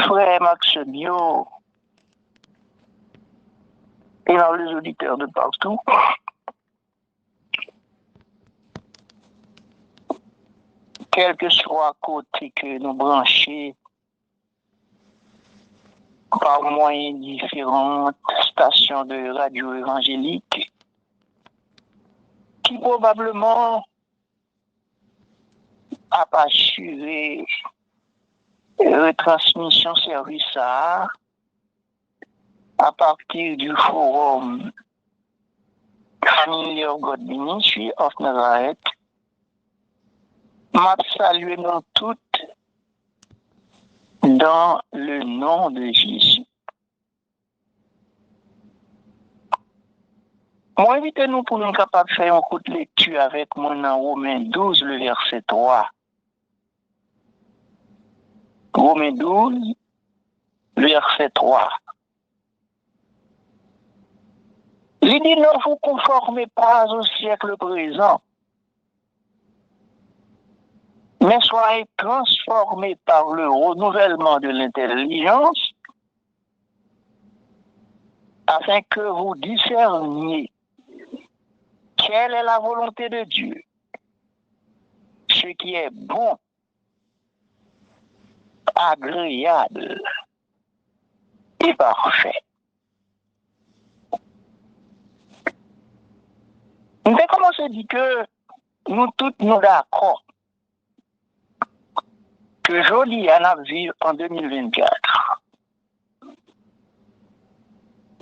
frère Max Bio et dans les auditeurs de partout. Quel que soit côté que nous branchons par moyen de différentes stations de radio évangélique qui probablement a pas assuré retransmission service à partir du forum Family of God Ministry of Nazareth. M'a salué nous toutes dans le nom de Jésus. Moi, invitez-nous pour nous capables de faire un coup de lecture avec moi dans Romains 12, le verset 3. Romains 12, verset 3. Il dit, ne vous conformez pas au siècle présent, mais soyez transformés par le renouvellement de l'intelligence, afin que vous discerniez quelle est la volonté de Dieu, ce qui est bon, agréable et parfait. Mais comment se dit que nous tous nous d'accord que joli en a vu en 2024.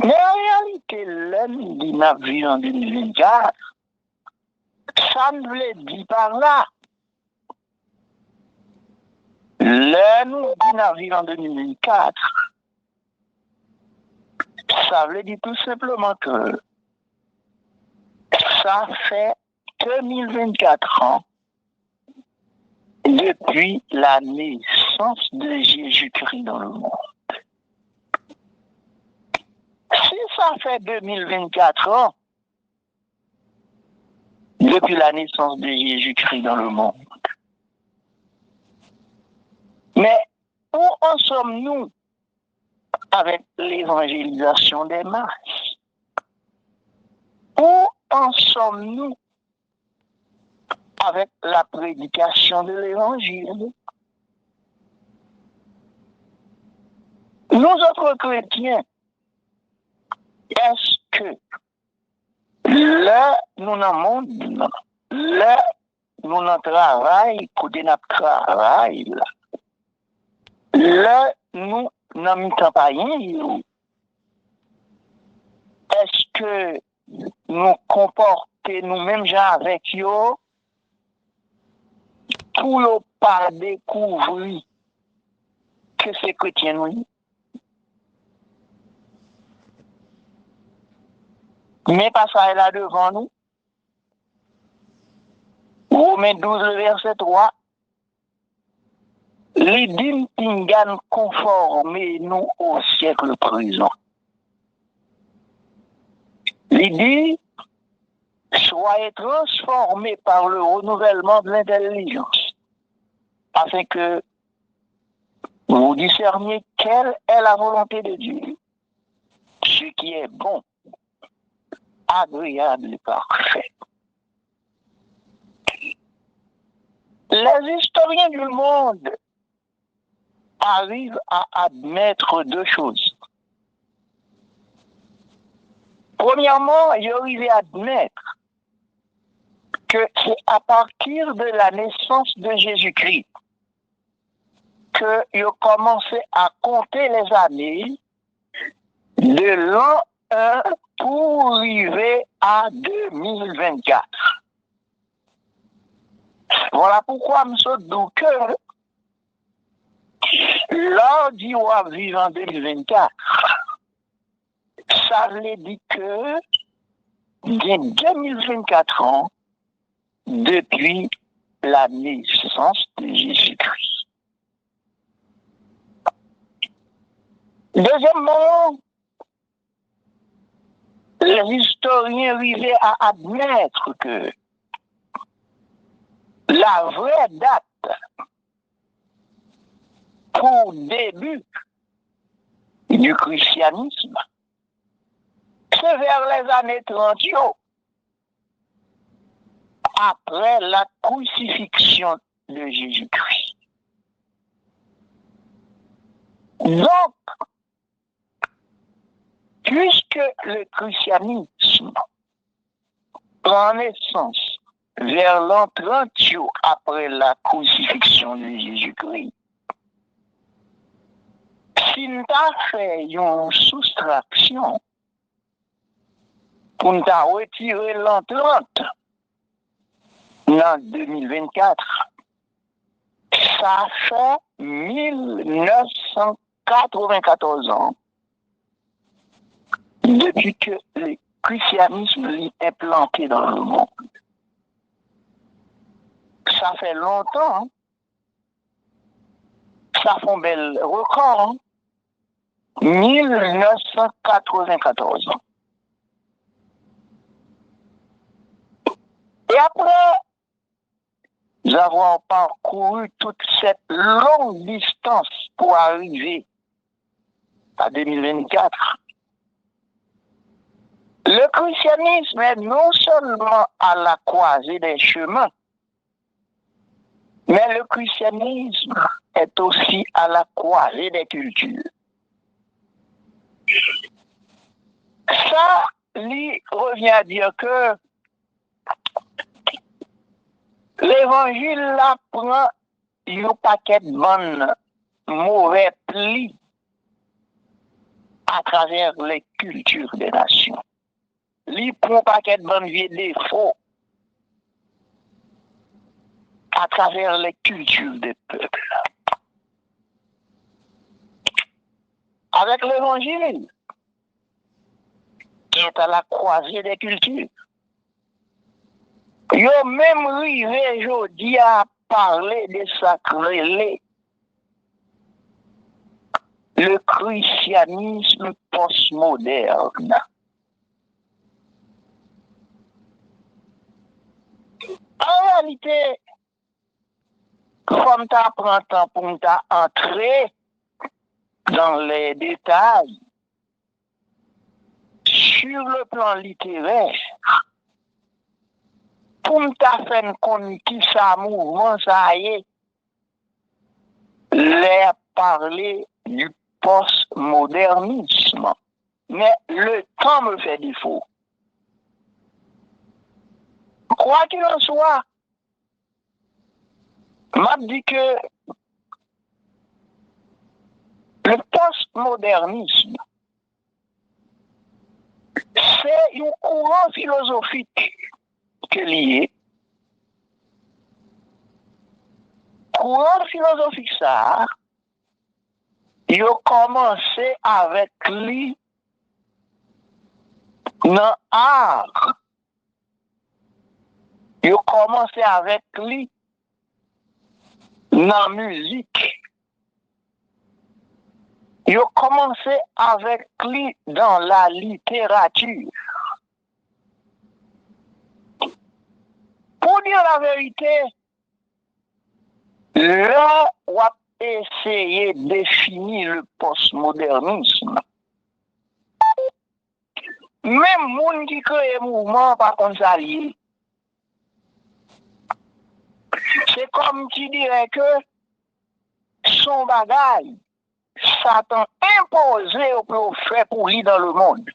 Mais en réalité, l'homme qui n'a vu en 2024, ça ne veut dire par là. L'homme qui n'a vu en 2024, ça veut dire tout simplement que ça fait 2024 ans depuis la naissance de Jésus-Christ dans le monde. Si ça fait 2024 ans depuis la naissance de Jésus-Christ dans le monde, mais où en sommes-nous avec l'évangélisation des masses? Où en sommes-nous avec la prédication de l'évangile? Nous autres chrétiens, est-ce que là, nous dans le monde, là, nous dans le travail, côté notre travail, là, nous dans le temps païen, est-ce que nous comportons nous-mêmes avec eux pour ne pas découvrir que c'est chrétien, oui? Mais pas ça est là devant nous. Romains 12, verset 3. Les dîmes tingan conformés nous au siècle présent. Les dîmes soyez transformés par le renouvellement de l'intelligence, afin que vous discerniez quelle est la volonté de Dieu, ce qui est bon, agréable et parfait. Les historiens du monde arrivent à admettre deux choses. Premièrement, ils arrivent à admettre que c'est à partir de la naissance de Jésus-Christ qu'ils ont commencé à compter les années de l'an 1 pour arriver à 2024. Voilà pourquoi je suis dit que lors du roi vivant en 2024, ça veut dire que il y a 2024 ans depuis la naissance de Jésus-Christ. Deuxièmement, les historiens arrivaient à admettre que la vraie date pour début du christianisme, c'est vers les années 30, après la crucifixion de Jésus-Christ. Donc, puisque le christianisme prend naissance vers l'an 30 après la crucifixion de Jésus-Christ, si nous avons fait une soustraction pour nous retirer l'an 30 en 2024, ça fait 1994 ans depuis que le christianisme est implanté dans le monde. Ça fait longtemps, ça fait un bel record, 1994 ans. Et après, nous avons parcouru toute cette longue distance pour arriver à 2024. Le christianisme est non seulement à la croisée des chemins, mais le christianisme est aussi à la croisée des cultures. Ça, lui, revient à dire que l'évangile là prend un paquet de bonnes mauvais plis à travers les cultures des nations. Il prend un paquet de bonnes vieux défauts à travers les cultures des peuples. Avec l'évangile, qui est à la croisée des cultures, ils ont même arrivé aujourd'hui à parler de sacré, le christianisme postmoderne. En réalité, comme tu apprends temps pour entrer dans les détails sur le plan littéraire, pour me faire connaître qui ça mouvement, ça y est, les parler du postmodernisme. Mais le temps me fait défaut. Quoi qu'il en soit, m'a dit que le postmodernisme, c'est un courant philosophique que lié. Courant philosophique ça, il a commencé avec lui dans l'art. Il a commencé avec lui dans la musique. Il a commencé avec lui dans la littérature. Pour dire la vérité, là, on a essayé de définir le postmodernisme. Même les gens qui créent le mouvement, par contre, ça lié. C'est comme qui dirait que son bagage, Satan imposé au prophète pour lui dans le monde.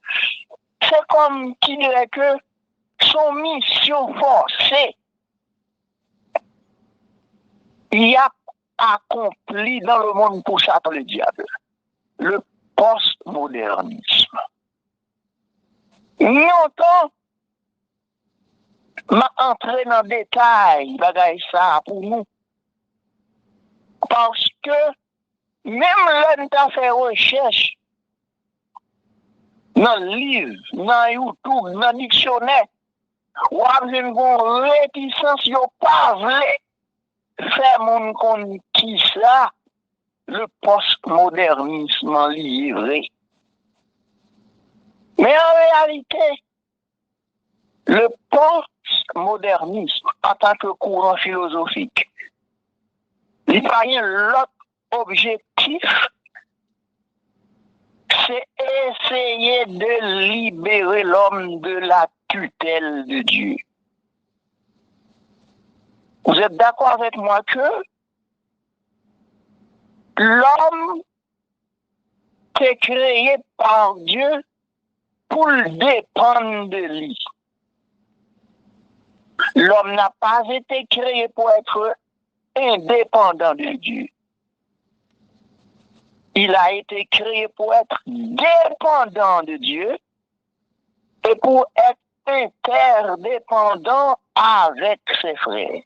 C'est comme qui dirait que son mission forcée, il a accompli dans le monde pour Satan le diable. Le postmodernisme. Longtemps, m'a entré dans le détail, bagay ça pour nous. Parce que même là, nous avons fait recherche dans le livre, dans YouTube, dans le dictionnaire, ou avez une réticence, il n'y a pas vrai faire mon compte qui ça, le postmodernisme livré. Mais en réalité, le postmodernisme, en tant que courant philosophique, il n'y a pas rien l'autre objectif, c'est essayer de libérer l'homme de la tutelle de Dieu. Vous êtes d'accord avec moi que l'homme est créé par Dieu pour dépendre de lui. L'homme n'a pas été créé pour être indépendant de Dieu. Il a été créé pour être dépendant de Dieu et pour être interdépendant avec ses frères.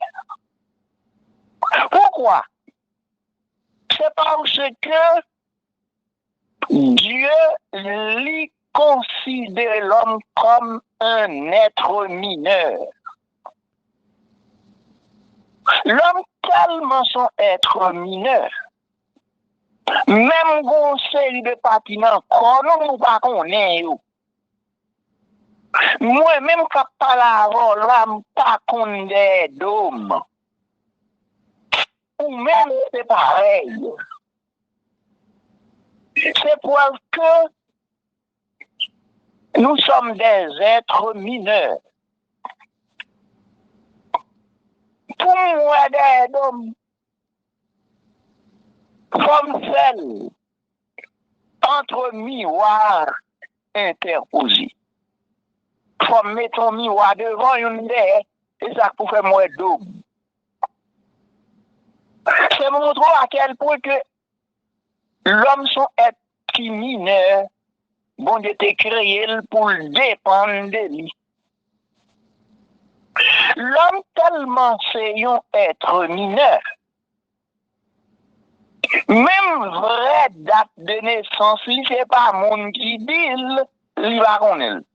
Pourquoi? C'est parce que Dieu lui considère l'homme comme un être mineur. L'homme tellement son être mineur, même une série de patinants, qu'on nous pas connaît. Moi, même quand je parle avant, là, je pas connaît des dômes. Ou même c'est pareil. C'est pour que nous sommes des êtres mineurs. Pour moi, des dômes, comme celle entre miroirs interposés. Faut mettre un miroir devant une derrière, c'est ça pour faire moins d'eau. C'est montrer à quel point que l'homme sont être qui mineur, bon Dieu t'a créé pour dépendre de lui. L'homme tellement c'est un être mineur. Même vraie date de naissance, c'est pas monde qui dit, il va connaître.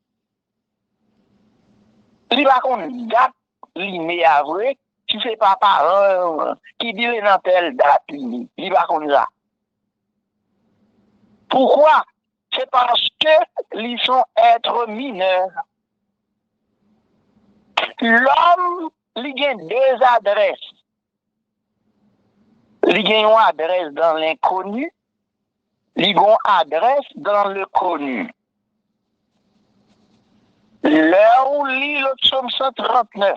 Il va connaître date, il met à vrai, si c'est pas parent qui dit dans telle date, il va connaître ça. Pourquoi? C'est parce que ils sont êtres mineurs. L'homme, il a deux adresses. Il a une adresse dans l'inconnu, il a une adresse dans le connu. L'heure où lit le psaume 139,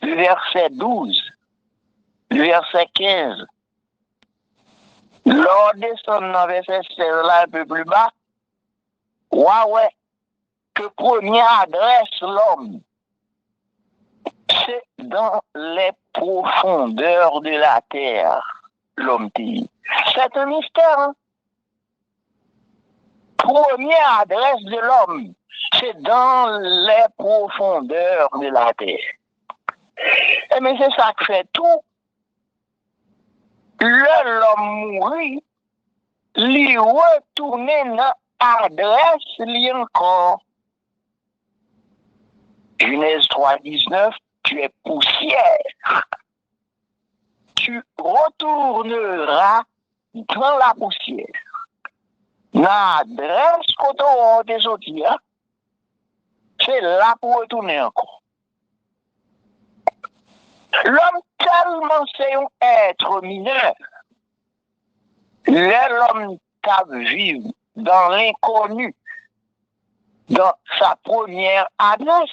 le verset 12, le verset 15, l'ordre descend dans le verset 16 là un peu plus bas, ouais, que première adresse l'homme, c'est dans les profondeurs de la terre, l'homme dit. C'est un mystère, hein? Première adresse de l'homme, c'est dans les profondeurs de la terre. Mais c'est ça que fait tout. L'homme mourit, lui retourner dans l'adresse, lui encore. Genèse 3,19, tu es poussière. Tu retourneras dans la poussière. L'adresse quand on est sorti, c'est là pour retourner encore. L'homme tellement c'est un être mineur. L'homme t'a vivre dans l'inconnu, dans sa première adresse.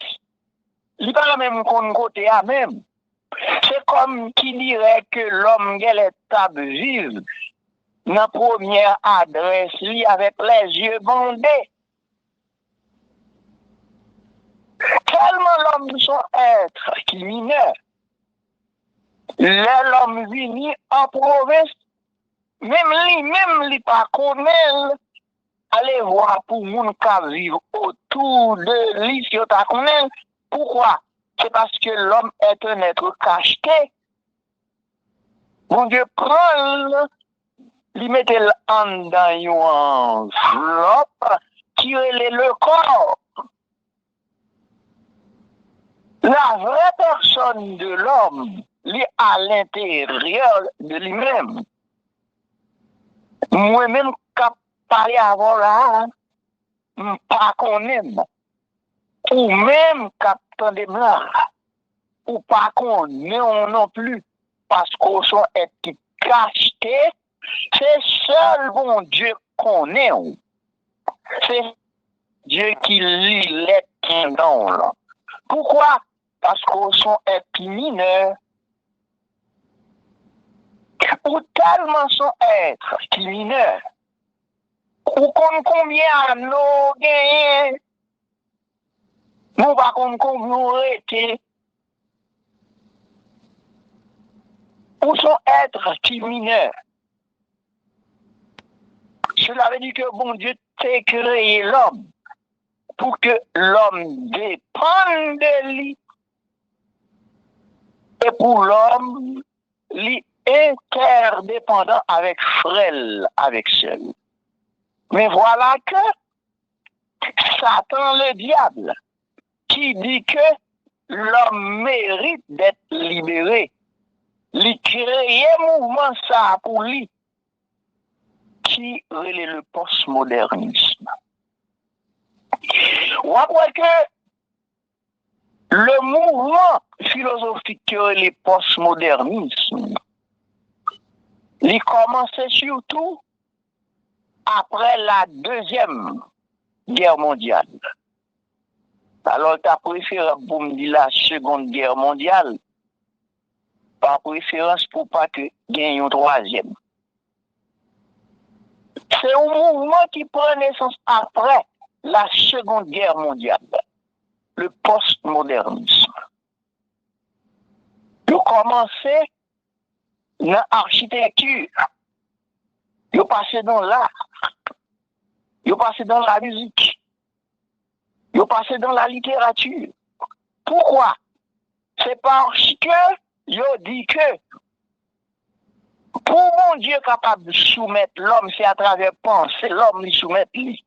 Il n'est pas même qu'on côté à même. C'est comme qui dirait que l'homme t'a vivre dans la première adresse, lui avec les yeux bandés. Tellement l'homme son être qui mineur. L'homme vini en province, même lui pas connaît, allez voir pour moun qui vivre autour de lui si on t'a connaît. Pourquoi? C'est parce que l'homme est un être cacheté. Mon Dieu prend, lui mettait en dans une enveloppe qui est le corps. La vraie personne de l'homme, lui à l'intérieur de lui-même. Moi-même, quand parler avant là, pas qu'on aime. Ou même quand t'entendez là, ou pas qu'on aime non plus, parce qu'on sont être cachetés, c'est seul bon Dieu qu'on aime. C'est Dieu qui lit les tendons. Pourquoi? Parce qu'on sont êtres mineurs. Ou tellement sont êtres qui mineurs. Ou combien nous gagnons. Nous pas combien nous étions. Ou sont êtres qui mineurs. Cela veut dire que bon Dieu t'a créé l'homme pour que l'homme dépende de lui et pour l'homme, lui interdépendant avec frêle, avec seul. Mais voilà que Satan, le diable, qui dit que l'homme mérite d'être libéré, lui créer mouvement ça pour lui, qui relève le postmodernisme. Ou après que le mouvement philosophique qui est le postmodernisme, il commençait surtout après la Deuxième Guerre mondiale. Alors, tu as préféré pour me dire la Seconde Guerre mondiale, par préférence pour pas que gagne une troisième. C'est un mouvement qui prend naissance après la Seconde Guerre mondiale, le postmodernisme. Il a commencé dans l'architecture, il a passé dans l'art, il a passé dans la musique, il a passé dans la littérature. Pourquoi? C'est parce que il a dit que pour mon Dieu capable de soumettre l'homme, c'est à travers penser, l'homme lui soumettre lui.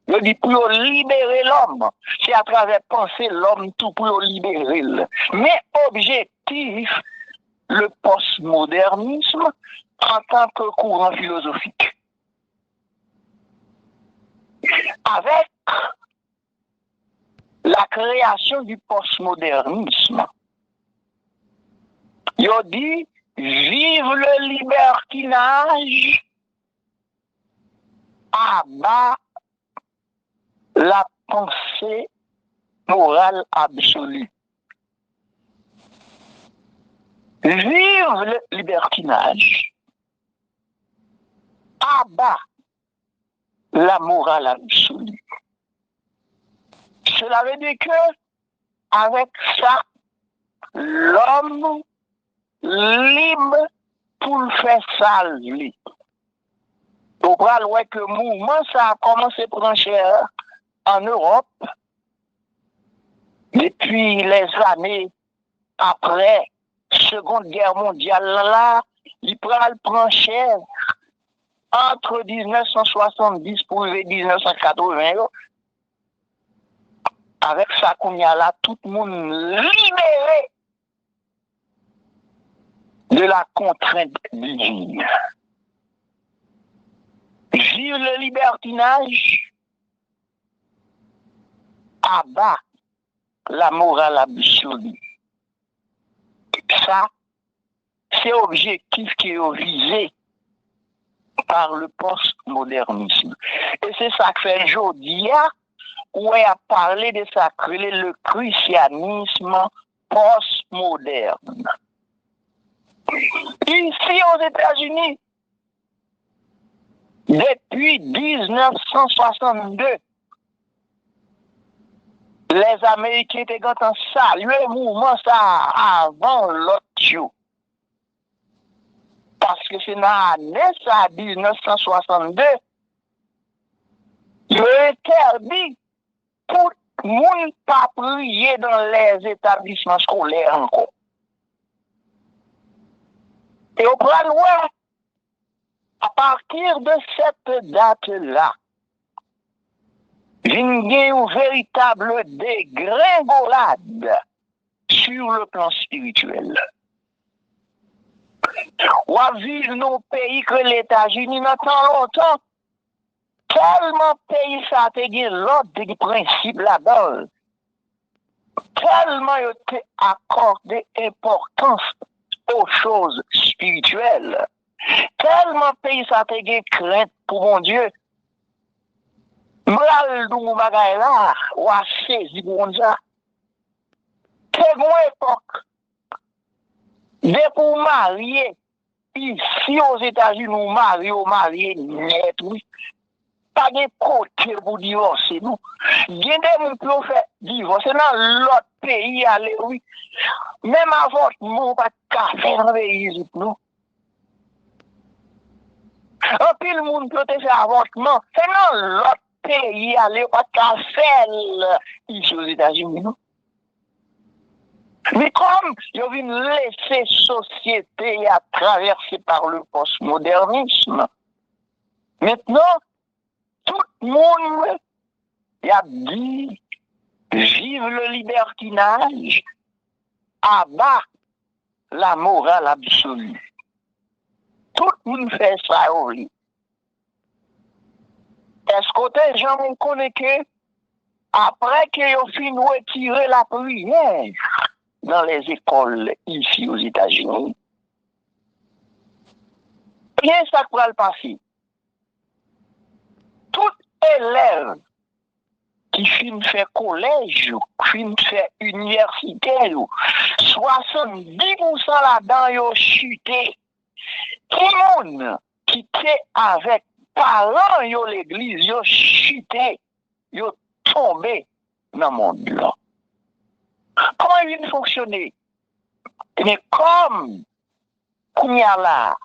Il dit pour libérer l'homme, c'est à travers penser l'homme tout pour libérer. Mais objectif, le postmodernisme en tant que courant philosophique. Avec la création du postmodernisme, il a dit vive le libertinage à bas la pensée morale absolue. Vive le libertinage à bas la morale absolue. Cela veut dire que avec ça, l'homme libre pour le faire ça lui. Au bras que le mouvement ça a commencé à prendre cher en Europe depuis les années après Seconde Guerre mondiale là, il prend cher entre 1970 pour 1980. Avec ça qu'on y a là, tout le monde libéré de la contrainte divine. Vive le libertinage, abat la morale absolue. Ça, c'est objectif qui est visé par le postmodernisme. Et c'est ça que fait aujourd'hui, où il a parlé de ça, le christianisme postmoderne. Ici aux États-Unis, depuis 1962, les Américains étaient en saluer le mouvement ça avant l'autre jour. Parce que c'est dans l'année 1962, il est interdit pour le monde pas prier dans les établissements scolaires encore. Et au plan loin, à partir de cette date-là, il y a une véritable dégringolade sur le plan spirituel. On a vu nos pays que les États-Unis dans tant longtemps, tellement pays ça a été l'ordre des principes là-dedans, tellement il a été accordé importance aux choses spirituelles, tellement pays ça a été crainte pour mon Dieu, M'ral dou bagay là, ou a saisi pour ça. C'est une époque. Dès pour marier, ici aux États-Unis, nous marier net, oui. Pas de côté pour divorcer, nous. Il y a des gens qui ont fait divorcer dans l'autre pays, aller, oui. Même avortement, pas de café dans le pays, nous. Un pile le monde peut faire avortement, c'est dans l'autre pays, aller, pas de café ici aux États-Unis, non? Mais comme il y a une laisser société à traverser par le postmodernisme, maintenant, tout le monde a dit vive le libertinage, abat la morale absolue. Tout le monde fait ça, oui. Est-ce que les gens connaissent que après qu'ils ont fini de retirer la prière dans les écoles ici aux États-Unis, bien ça pourra le passer. Tout élève qui finit fait collège, qui finit fait universitaire, 70% là-dedans, ils ont chuté. Tout le monde qui était avec parents, ils ont l'église, ils ont chuté, ils ont tombé dans le monde là. Comment il vient fonctionner? Mais comme Kounyala,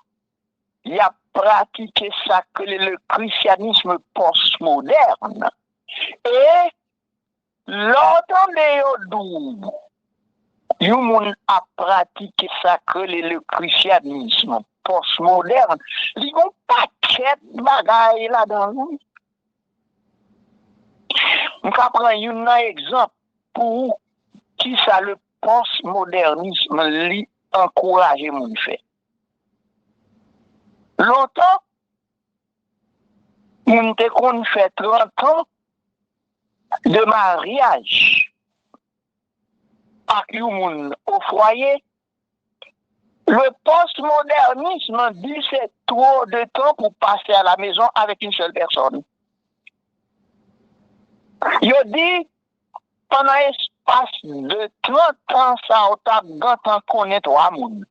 il a pratiqué ça que le christianisme postmoderne, et l'entendez il a pratiqué ça que le christianisme postmoderne, il y a un paquet de bagailles là-dedans. On va prendre un exemple pour qui ça le postmodernisme lui encourager mon fait. Longtemps, on te qu'on fait 30 ans de mariage avec un au foyer. Le postmodernisme dit c'est trop de temps pour passer à la maison avec une seule personne. Il dit pendant l'espace de 30 ans, ça a tant qu'on est trois monde.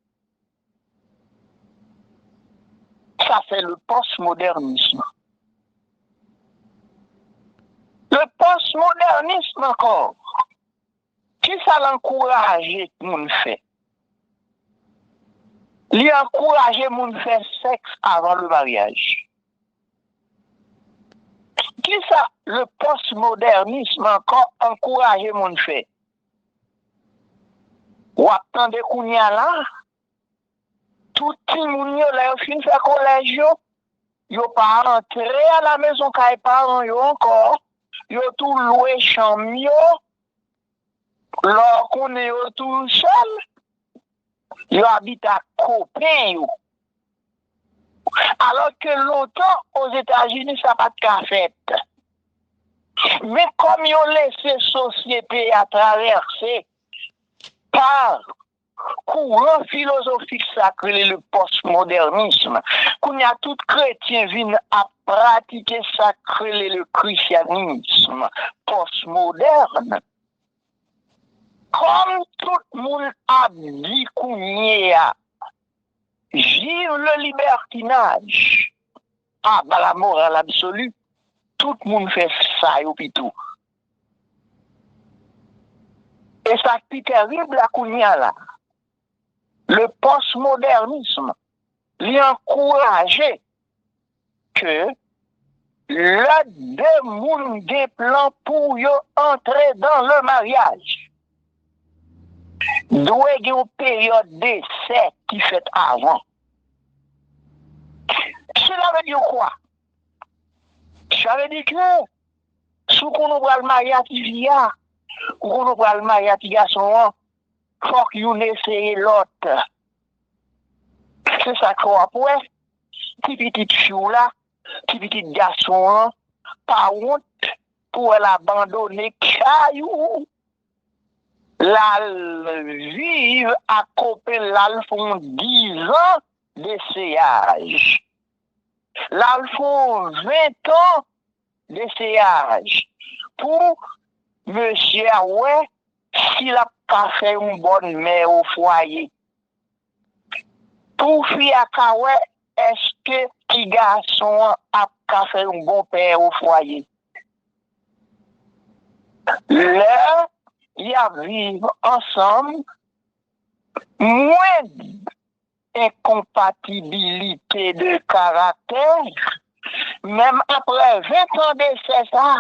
Ça, c'est le postmodernisme. Le postmodernisme encore, qui ça l'encourage que moun fait? Il encourage moun faire sexe avant le mariage. Qui ça le postmodernisme encore encourage moun fait? Ou attendez qu'on y a là? Tout le monde là, fin fait collège, yo pas rentré à la maison kay parents yo encore, yo tout loué chambre yo, là qu'on est tout seul, yo habite à copain yo. Alors que longtemps aux États-Unis ça pas de fête. Mais comme yo laissé société à traverser par courant philosophique sacré, le postmodernisme, qu'on y a tout chrétien vient à pratiquer sacré, le christianisme postmoderne, comme tout le monde a dit qu'on y a, vive le libertinage, la morale absolue, tout le monde fait ça et tout. Et ça qui est terrible à Kounia là, le postmodernisme lui encourageait que le deux monde des plans pour y entrer dans le mariage. Doit y avoir une période d'essai qui fait avant. Cela veut dire quoi? Ça veut dire que si on ouvre le mariage qui vient, ou on ouvre le mariage qui garçon, faut qu'on essaye l'autre. C'est ça qu'on a pour petit petit chou là, petit garçon, pas honte pour l'abandonner, caillou. La vive à côté, là, font 10 ans d'essayage. Là, font 20 ans d'essayage pour monsieur ouais s'il a pas fait une bonne mère au foyer. Pour fille à ouais, est-ce que petit garçon a pas fait un bon père au foyer? Là, il y a vivre ensemble moins d'incompatibilité de caractère, même après 20 ans d'essai, ça.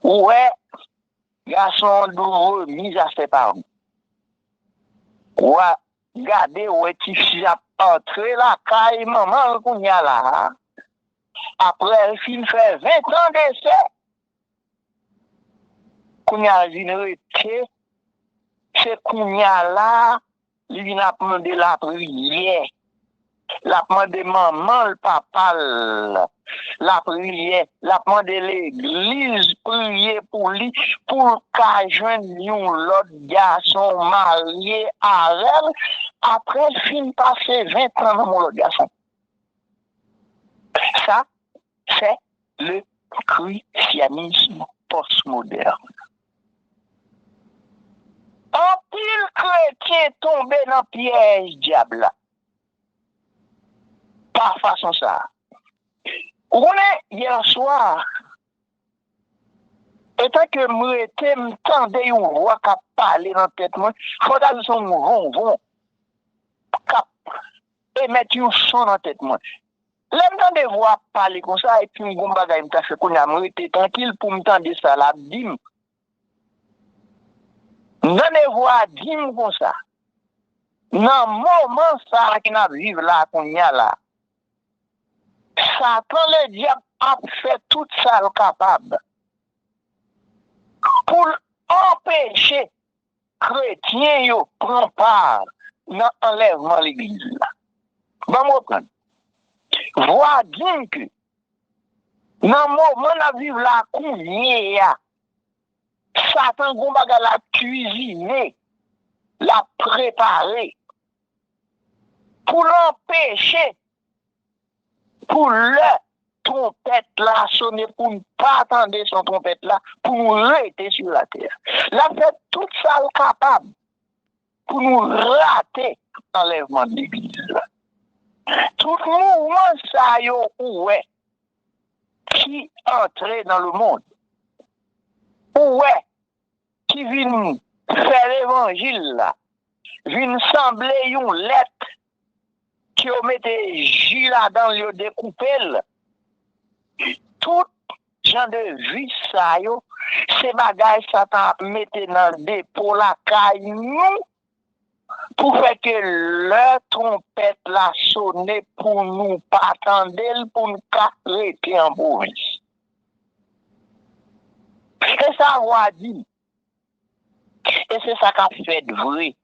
Ouais, garçon doit remise à ses parents. Ouais, regardez, ouais, tu as entré la caille, maman, qu'on y a là. Après, il fait 20 ans d'essai. Qu'on y a une retraite, c'est qu'on y a là, il a demandé la prière. La demandé maman, le papa, la prière. La demandé l'église, prier pour lui, pour qu'à joindre l'autre garçon marié à elle. Après, il finit passer 20 ans dans mon autre garçon. Ça, c'est le christianisme postmoderne. En pile chrétien tombé dans le piège diable. Par façon ça. On est hier soir, étant que moi j'étais m'tendais une voix qui parler dans la tête, il faut d'aller son ronron, et mettre un son dans la tête. L'aime des voix parler comme ça, et puis un bagage m'a fait qu'on a m'étais tranquille pour m'tendre ça, la dim. Dans des voix dim comme ça. Dans le moment ça qui n'a vivre là, qu'on y a là. Satan, le diable, a fait tout ça le capable pour empêcher chrétiens de prendre part dans l'enlèvement de l'église. Bon, vous comprenez? Voir dire que dans le moment où on vivre la couvrière, Satan l'a cuisiné, l'a préparé pour l'empêcher. Pour le trompette là sonner, pour ne pas attendre son trompette là, pour rester sur la terre. La fait tout ça capable pour nous rater l'enlèvement de l'église. Tout mouvement ça y est qui entre dans le monde. Ouais, qui vient faire l'évangile là, vient sembler une lettre qui ont mis J là-dedans, ils ont découpé. Tout genre de vie, ça, ces bagages, ça t'a mis dans le dépôt, la caille, nous, pour faire que le trompette la sonne pour nous pas attendre, pour nous arrêter en province. Et ça va dire. Et c'est ça qu'a fait de vrai.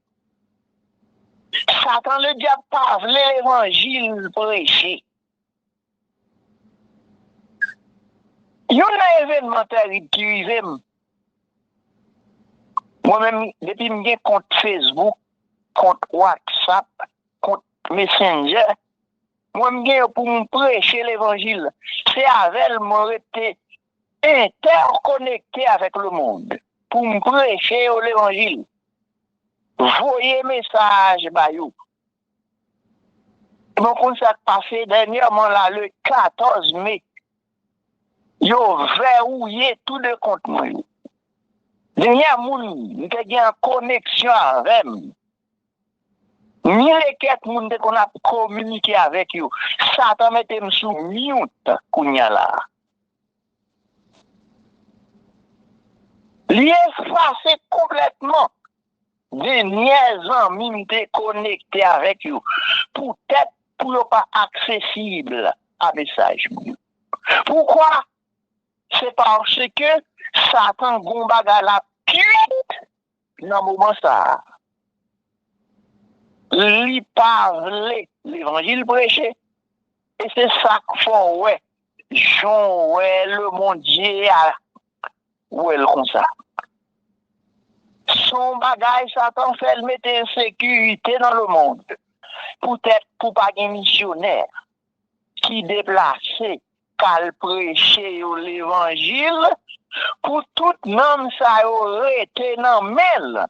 Satan le diable parle l'évangile prêché. Il y a un événement terrible qui arrive. Moi-même, depuis que j'ai compte Facebook, compte WhatsApp, compte Messenger, moi-même, pour me prêcher l'évangile, c'est avec moi été interconnecté avec le monde. Pour me prêcher l'évangile. Voyez message, bayou. Donc, on s'est passé dernièrement là, le 14 mai. Yo verrouillé tout de compte moi. Dernier moun, qui a en connexion avec moi. Ni les quelques moun qu'on a communiqué avec eux. Satan mette sous mute, kounya là. Li effacé complètement. Derniers amis connectés avec eux. Peut-être pour ne pas accessible à message. Pourquoi? C'est parce que Satan gombaga la pute dans le moment ça. Lui parler l'évangile prêché. Et c'est ça qu'il faut, ouais. Jean, ouais, le mondial, ouais, comme ça. Son bagage, Satan fait mettre en sécurité dans le monde. Peut-être pour pas des missionnaires qui déplacent qu'à prêcher l'évangile pour tout nom ça aurait été dans mêle.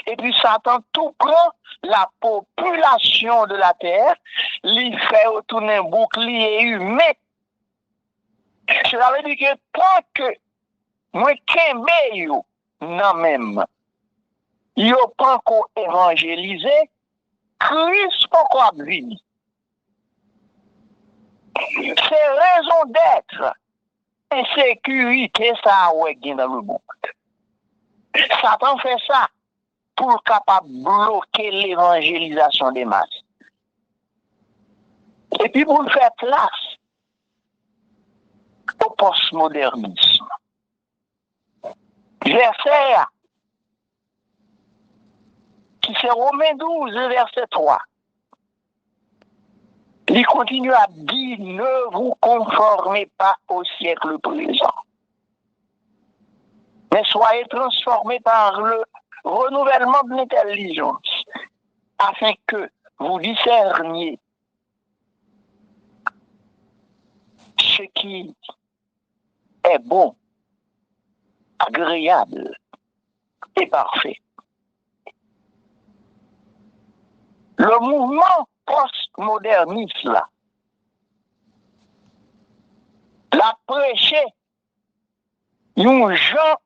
Et puis Satan tout prend la population de la terre, lui fait retourner un bouclier humain. Cela veut dire que tant que moi kembe yo nan même, yo pas qu'on évangéliser, Christ pas qu'on venir. C'est raison d'être. Insécurité, ça ouais dans le monde. Satan fait ça pour capable bloquer l'évangélisation des masses. Et puis pour faire place au postmodernisme. Verset qui c'est Romains 12, verset 3. Il continue à dire, ne vous conformez pas au siècle présent, mais soyez transformés par le renouvellement de l'intelligence, afin que vous discerniez ce qui est bon, agréable et parfait. Le mouvement postmoderniste, là, l'a prêché un genre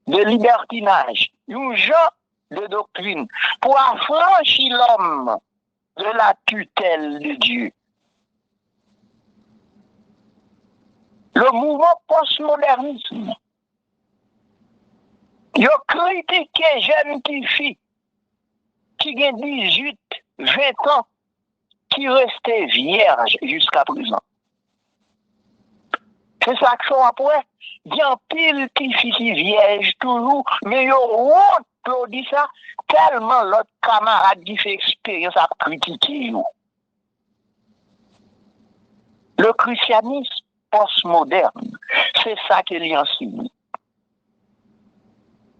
de libertinage, un genre de doctrine pour affranchir l'homme de la tutelle de Dieu. Le mouvement postmodernisme, il a critiqué jeunes filles qui ont 18, 20 ans, qui restaient vierges jusqu'à présent. C'est ça que sont après. Il y a pile qui filles vierges toujours, mais ils ont honte dit ça, tellement l'autre camarade qui fait expérience à critiquer. Le christianisme postmoderne, c'est ça qu'il y enseigne.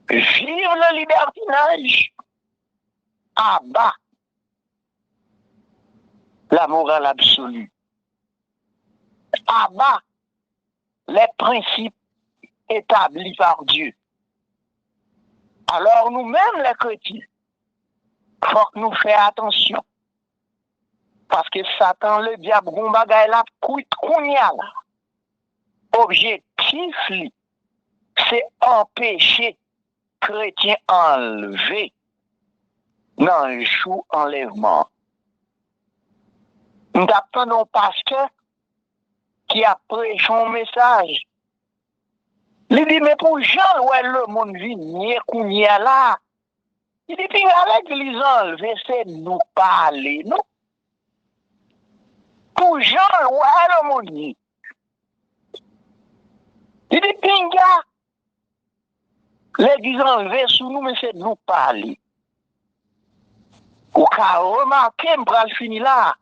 Vive le libertinage, abat la morale absolue, abat les principes établis par Dieu. Alors nous-mêmes les chrétiens, il faut que nous fassions attention. Parce que Satan, le diable, il la objectif, c'est empêcher chrétiens enlever dans un chou enlèvement. Nous attendons un pasteur qui a prêché un message. Il dit, mais pour Jean, ouais, le monde vient, qu'on y a là. Il dit, puis avec les enlever, c'est nous parler, non? Pour Jean, ouais, le monde vient. Il dit, pinga, l'église enlevée sous nous, mais c'est nous parler. Ou qu'à remarquer, je fini là,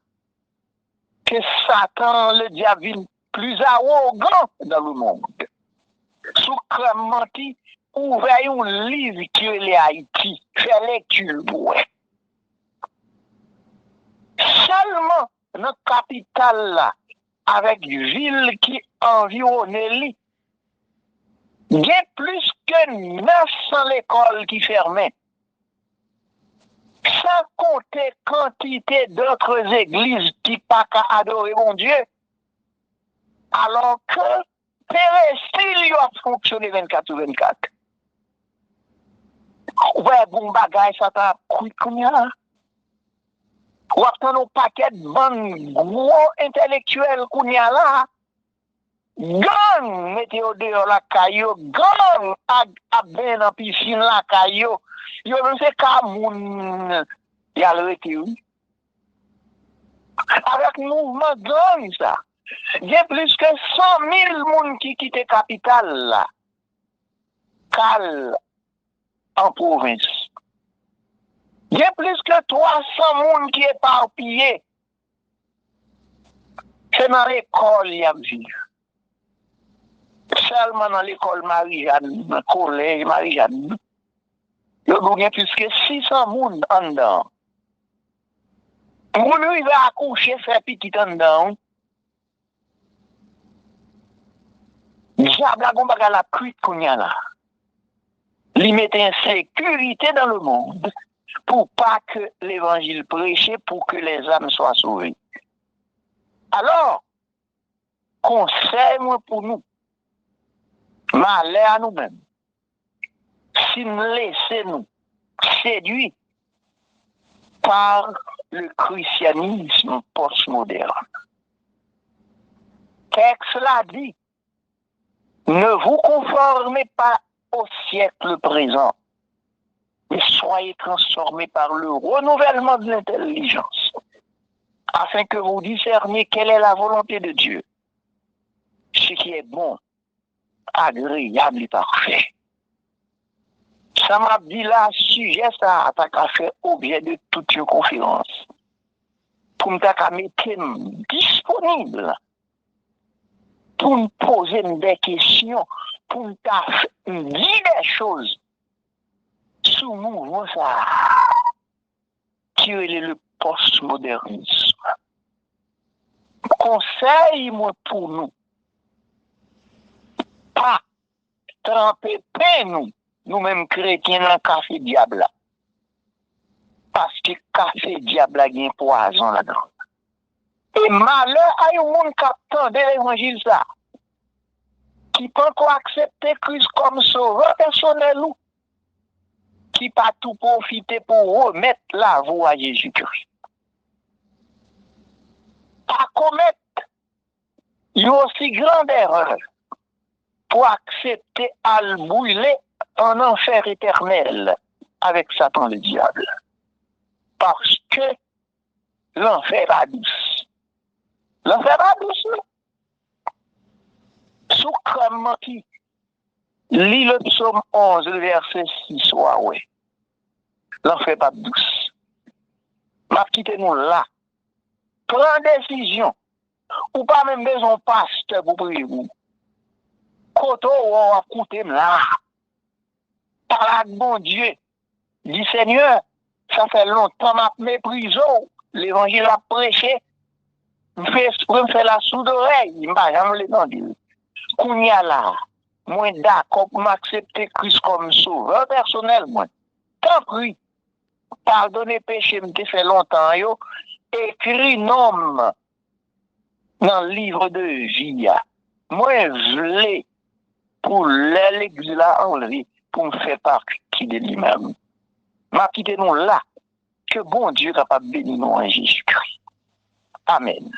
que Satan, le diable, est plus arrogant dans le monde. Sous crème menti, ouvert un livre qui est Haïti, fait lecture pour eux. Seulement, notre capitale là, avec ville qui environne lui, il y a plus que 900 écoles qui fermaient. Sans compter quantité d'autres églises qui pas qu'à adorer mon Dieu. Alors que Pérestyle a fonctionné 24 sur 24. Ouais, bon bagay, ça t'a pris comme ça. Ou attend un paquet de bonnes gros intellectuels qu'on y a là. Gang, mettez au dehors la caillou, gang, à ben en piscine la caillou. Yo, même c'est Cameroun, y a le retour. Avec mouvement gang, ça. Il y a plus que 100 000 personnes qui quittent la capitale, là. Cal, en province. Il y a plus que 300 personnes qui sont éparpillées. C'est dans l'école, il y a vu. Seulement dans l'école Marie-Jeanne, dans le collège Marie-Jeanne. Il y a plus que 600 personnes en dedans. Moun il va accoucher, faire petit en dedans. diable a gomba la cuite qu'on y a là. Il met insécurité dans le monde pour pas que l'évangile prêche, pour que les âmes soient sauvées. Alors, conseil moi pour nous, malheur à nous-mêmes, si nous laissons séduire par le christianisme postmoderne. Texte l'a dit, ne vous conformez pas au siècle présent, mais soyez transformés par le renouvellement de l'intelligence, afin que vous discerniez quelle est la volonté de Dieu, ce qui est bon, agréable et parfait. Ça m'a dit là, sujet ça a fait objet de toute une conférence. Pour me mettre disponible, pour me poser des questions, pour me dire des choses sous mouvement ça, qui est le postmodernisme. Conseil moi pour nous, pas tremper nous-mêmes chrétiens dans le café diable. Parce que café diable a un poison là-dedans. Et malheur à un monde qui attend de l'évangile ça, qui peut pas accepter Christ comme sauveur personnel ou qui pas tout profiter pour remettre la voie à Jésus-Christ. Pas commettre une aussi grande erreur pour accepter à le brûler en enfer éternel avec Satan le diable. Parce que l'enfer a douce. L'enfer a douce, non? Sous comme qui lit le psaume 11, le verset 6, ouais. L'enfer pas douce. Ma quittez nous là. Prends décision. Ou pas même besoin de pasteur pour prier vous. Koto ou a coûté là. Par là, bon Dieu. Dit Seigneur, ça fait longtemps que je méprise l'évangile a prêché. Je fais la sourde oreille. Je ne vais jamais l'entendre. Qu'on y a là, moi d'accord pour m'accepter Christ comme sauveur personnel, moi. Tant pis, pardonner péché, me fait longtemps, yo, écrit nom dans le livre de vie. Moi, je l'ai pour l'église là enlever, pour me faire partie de lui-même. Ma quitté nous là, que bon Dieu capable de bénir nous en Jésus-Christ. Amen.